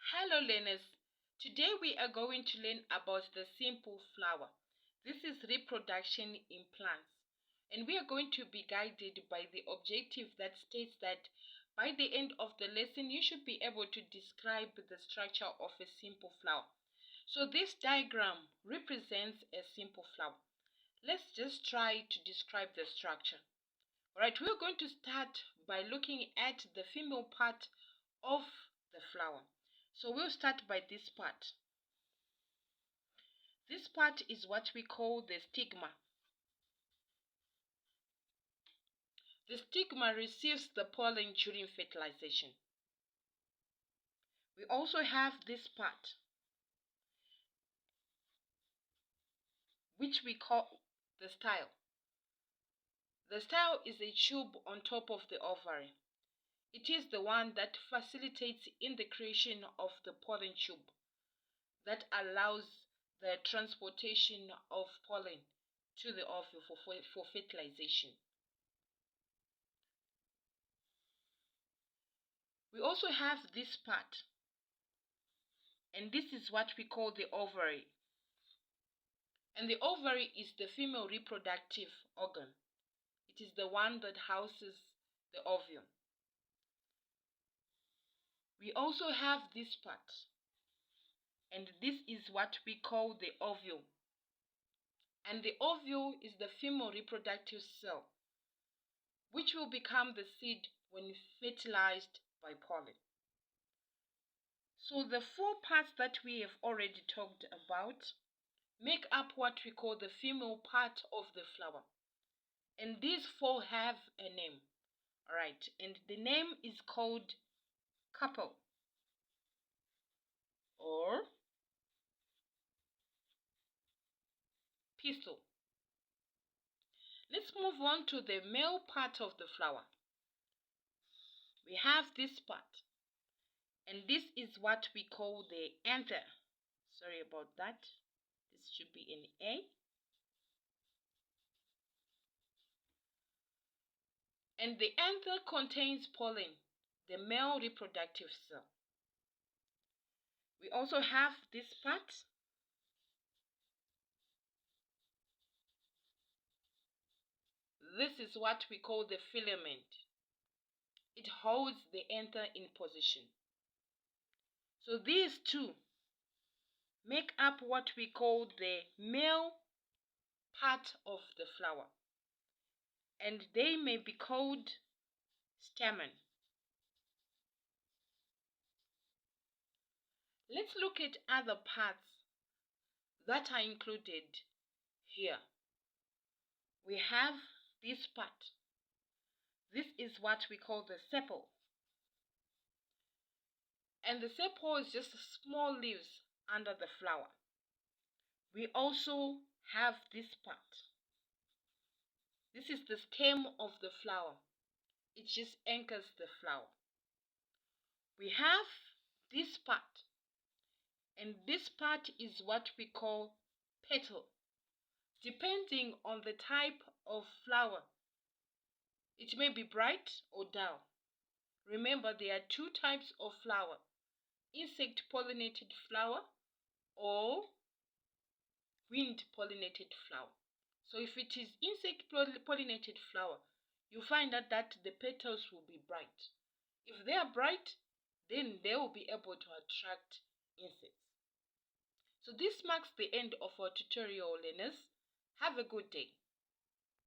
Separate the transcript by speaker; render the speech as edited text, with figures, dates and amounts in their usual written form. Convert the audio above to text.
Speaker 1: Hello learners, today we are going to learn about the simple flower. This is reproduction in plants, and we are going to be guided by the objective that states that by the end of the lesson you should be able to describe the structure of a simple flower. So this diagram represents a simple flower. Let's just try to describe the structure. Alright, we're going to start by looking at the female part of the flower. So we'll start by this part. This part is what we call the stigma. The stigma receives the pollen during fertilization. We also have this part, which we call the style. The style is a tube on top of the ovary. It is the one that facilitates in the creation of the pollen tube that allows the transportation of pollen to the ovule for fertilization. We also have this part, and this is what we call the ovary. And the ovary is the female reproductive organ. It is the one that houses the ovule. We also have this part, and this is what we call the ovule. And the ovule is the female reproductive cell, which will become the seed when fertilized by pollen. So the four parts that we have already talked about make up what we call the female part of the flower. And these four have a name. Alright, and the name is called carpel or pistil. Let's move on to the male part of the flower. We have this part, and this is what we call the anther. Sorry about that. This should be an A. And the anther contains pollen, the male reproductive cell. We also have this part. This is what we call the filament. It holds the anther in position. So these two make up what we call the male part of the flower, and they may be called stamen. Let's look at other parts that are included here. We have this part. This is what we call the sepal. And the sepal is just small leaves under the flower. We also have this part. This is the stem of the flower. It just anchors the flower. We have this part, and this part is what we call petal. Depending on the type of flower, it may be bright or dull. Remember, there are two types of flower: insect pollinated flower or wind pollinated flower. So if it is insect pollinated flower, you find out that the petals will be bright. If they are bright, then they will be able to attract insects. So this marks the end of our tutorial, learners. Have a good day.